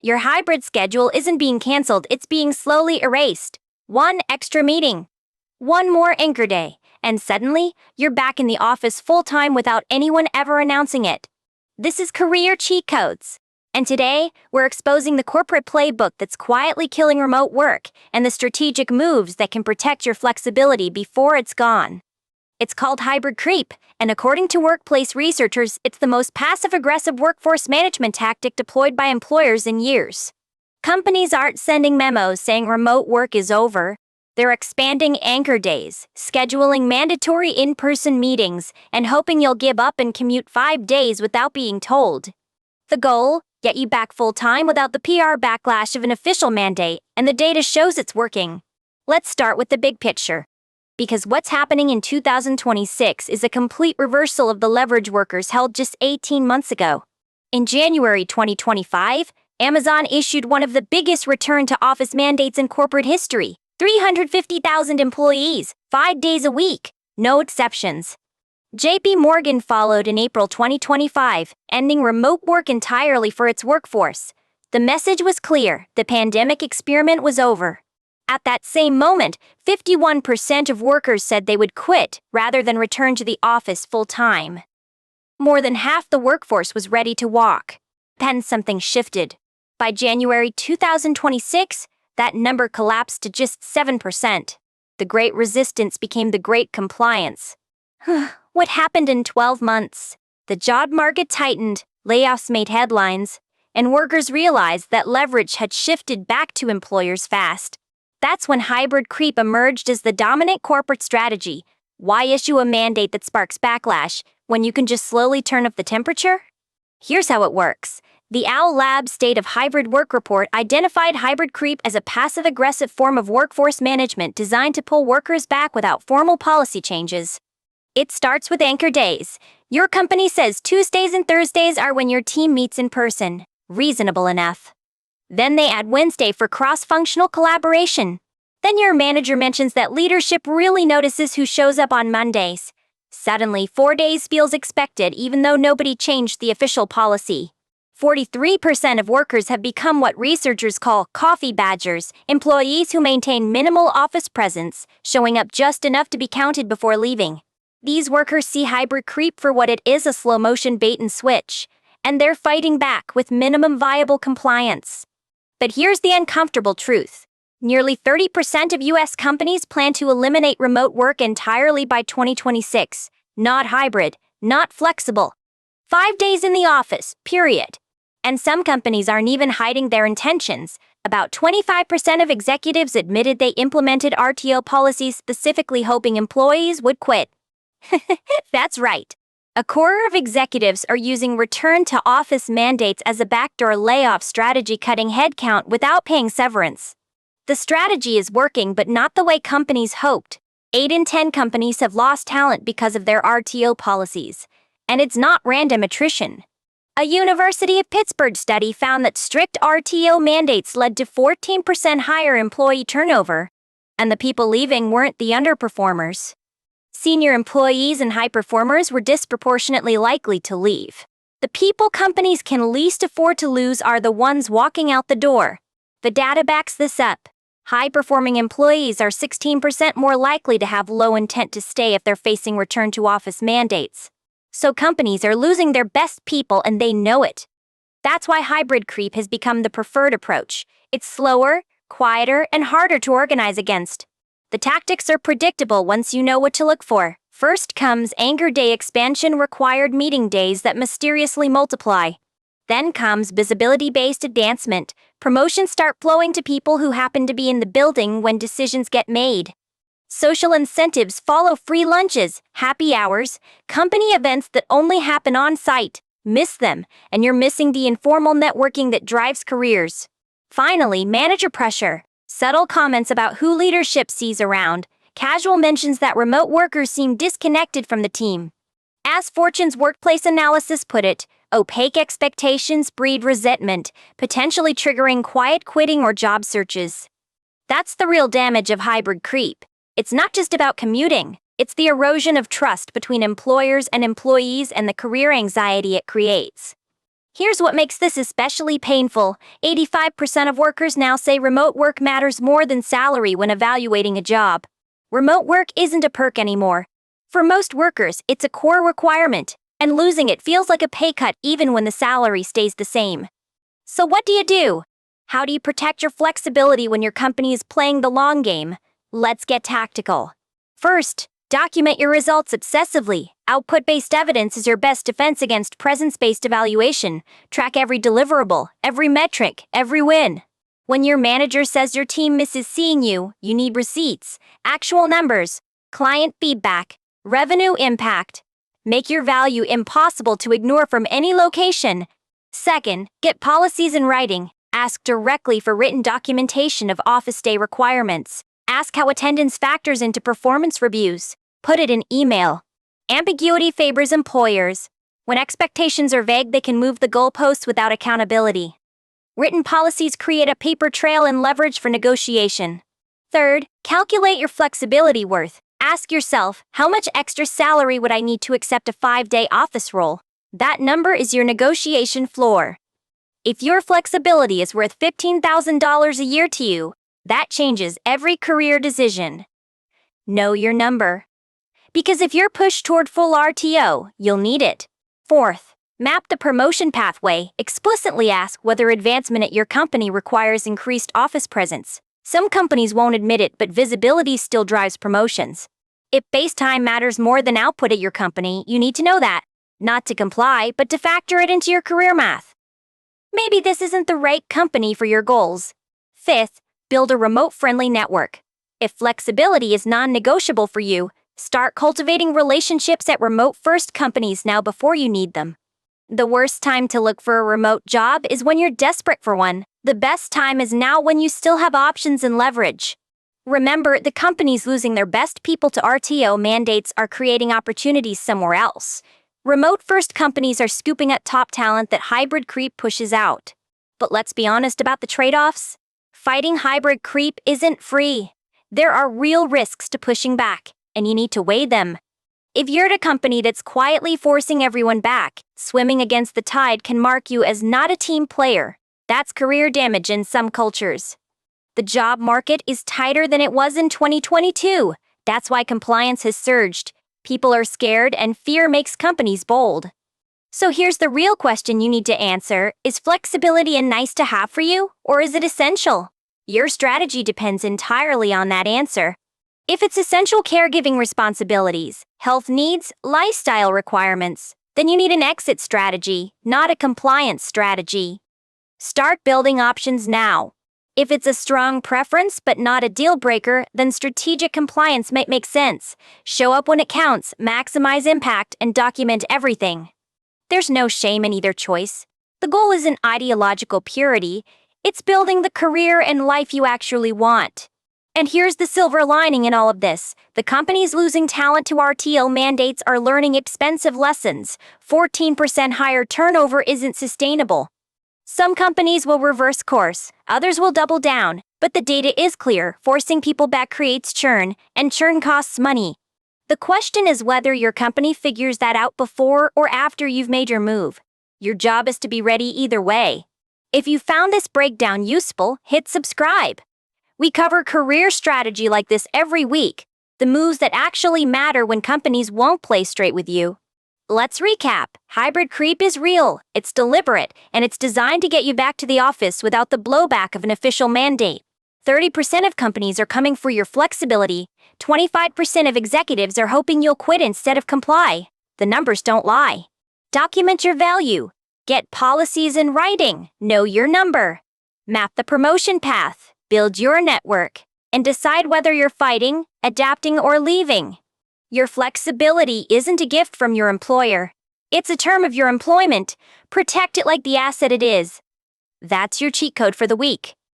Your hybrid schedule isn't being canceled, it's being slowly erased. One extra meeting, one more anchor day, and suddenly, you're back in the office full-time without anyone ever announcing it. This is Career Cheat Codes. And today, we're exposing the corporate playbook that's quietly killing remote work and the strategic moves that can protect your flexibility before it's gone. It's called hybrid creep, and according to workplace researchers, it's the most passive-aggressive workforce management tactic deployed by employers in years. Companies aren't sending memos saying remote work is over. They're expanding anchor days, scheduling mandatory in-person meetings, and hoping you'll give up and commute 5 days without being told. The goal? Get you back full-time without the PR backlash of an official mandate, and the data shows it's working. Let's start with the big picture. Because what's happening in 2026 is a complete reversal of the leverage workers held just 18 months ago. In January 2025, Amazon issued one of the biggest return-to-office mandates in corporate history. 350,000 employees, 5 days a week, no exceptions. JP Morgan followed in April 2025, ending remote work entirely for its workforce. The message was clear: the pandemic experiment was over. At that same moment, 51% of workers said they would quit rather than return to the office full-time. More than half the workforce was ready to walk. Then something shifted. By January 2026, that number collapsed to just 7%. The Great Resistance became the Great Compliance. What happened in 12 months? The job market tightened, layoffs made headlines, and workers realized that leverage had shifted back to employers fast. That's when hybrid creep emerged as the dominant corporate strategy. Why issue a mandate that sparks backlash when you can just slowly turn up the temperature? Here's how it works. The Owl Labs State of Hybrid Work Report identified hybrid creep as a passive-aggressive form of workforce management designed to pull workers back without formal policy changes. It starts with anchor days. Your company says Tuesdays and Thursdays are when your team meets in person. Reasonable enough. Then they add Wednesday for cross-functional collaboration. Then your manager mentions that leadership really notices who shows up on Mondays. Suddenly, 4 days feels expected even though nobody changed the official policy. 43% of workers have become what researchers call coffee badgers, employees who maintain minimal office presence, showing up just enough to be counted before leaving. These workers see hybrid creep for what it is: a slow-motion bait and switch, and they're fighting back with minimum viable compliance. But here's the uncomfortable truth. Nearly 30% of U.S. companies plan to eliminate remote work entirely by 2026. Not hybrid, not flexible. 5 days in the office, period. And some companies aren't even hiding their intentions. About 25% of executives admitted they implemented RTO policies specifically hoping employees would quit. That's right. A quarter of executives are using return-to-office mandates as a backdoor layoff strategy, cutting headcount without paying severance. The strategy is working, but not the way companies hoped. 8 in 10 companies have lost talent because of their RTO policies. And it's not random attrition. A University of Pittsburgh study found that strict RTO mandates led to 14% higher employee turnover. And the people leaving weren't the underperformers. Senior employees and high performers were disproportionately likely to leave. The people companies can least afford to lose are the ones walking out the door. The data backs this up. High-performing employees are 16% more likely to have low intent to stay if they're facing return-to-office mandates. So companies are losing their best people and they know it. That's why hybrid creep has become the preferred approach. It's slower, quieter, and harder to organize against. The tactics are predictable once you know what to look for. First comes anchor day expansion, required meeting days that mysteriously multiply. Then comes visibility-based advancement. Promotions start flowing to people who happen to be in the building when decisions get made. Social incentives follow: free lunches, happy hours, company events that only happen on-site. Miss them, and you're missing the informal networking that drives careers. Finally, manager pressure. Subtle comments about who leadership sees around, casual mentions that remote workers seem disconnected from the team. As Fortune's workplace analysis put it, opaque expectations breed resentment, potentially triggering quiet quitting or job searches. That's the real damage of hybrid creep. It's not just about commuting, it's the erosion of trust between employers and employees and the career anxiety it creates. Here's what makes this especially painful. 85% of workers now say remote work matters more than salary when evaluating a job. Remote work isn't a perk anymore. For most workers, it's a core requirement, and losing it feels like a pay cut even when the salary stays the same. So what do you do? How do you protect your flexibility when your company is playing the long game? Let's get tactical. First, document your results obsessively. Output-based evidence is your best defense against presence-based evaluation. Track every deliverable, every metric, every win. When your manager says your team misses seeing you, you need receipts, actual numbers, client feedback, revenue impact. Make your value impossible to ignore from any location. Second, get policies in writing. Ask directly for written documentation of office day requirements. Ask how attendance factors into performance reviews. Put it in email. Ambiguity favors employers. When expectations are vague, they can move the goalposts without accountability. Written policies create a paper trail and leverage for negotiation. Third, calculate your flexibility worth. Ask yourself, how much extra salary would I need to accept a 5-day office role? That number is your negotiation floor. If your flexibility is worth $15,000 a year to you, that changes every career decision. Know your number. Because if you're pushed toward full RTO, you'll need it. Fourth, map the promotion pathway. Explicitly ask whether advancement at your company requires increased office presence. Some companies won't admit it, but visibility still drives promotions. If base time matters more than output at your company, you need to know that. Not to comply, but to factor it into your career math. Maybe this isn't the right company for your goals. Fifth, build a remote-friendly network. If flexibility is non-negotiable for you, start cultivating relationships at remote-first companies now before you need them. The worst time to look for a remote job is when you're desperate for one. The best time is now when you still have options and leverage. Remember, the companies losing their best people to RTO mandates are creating opportunities somewhere else. Remote-first companies are scooping up top talent that hybrid creep pushes out. But let's be honest about the trade-offs. Fighting hybrid creep isn't free. There are real risks to pushing back, and you need to weigh them. If you're at a company that's quietly forcing everyone back, swimming against the tide can mark you as not a team player. That's career damage in some cultures. The job market is tighter than it was in 2022. That's why compliance has surged. People are scared, and fear makes companies bold. So here's the real question you need to answer. Is flexibility a nice to have for you, or is it essential? Your strategy depends entirely on that answer. If it's essential caregiving responsibilities, health needs, lifestyle requirements, then you need an exit strategy, not a compliance strategy. Start building options now. If it's a strong preference but not a deal breaker, then strategic compliance might make sense. Show up when it counts, maximize impact, and document everything. There's no shame in either choice. The goal isn't ideological purity, it's building the career and life you actually want. And here's the silver lining in all of this. The companies losing talent to RTO mandates are learning expensive lessons. 14% higher turnover isn't sustainable. Some companies will reverse course, others will double down, but the data is clear. Forcing people back creates churn, and churn costs money. The question is whether your company figures that out before or after you've made your move. Your job is to be ready either way. If you found this breakdown useful, hit subscribe. We cover career strategy like this every week, the moves that actually matter when companies won't play straight with you. Let's recap. Hybrid creep is real, it's deliberate, and it's designed to get you back to the office without the blowback of an official mandate. 30% of companies are coming for your flexibility. 25% of executives are hoping you'll quit instead of comply. The numbers don't lie. Document your value. Get policies in writing. Know your number. Map the promotion path. Build your network. And decide whether you're fighting, adapting, or leaving. Your flexibility isn't a gift from your employer. It's a term of your employment. Protect it like the asset it is. That's your cheat code for the week.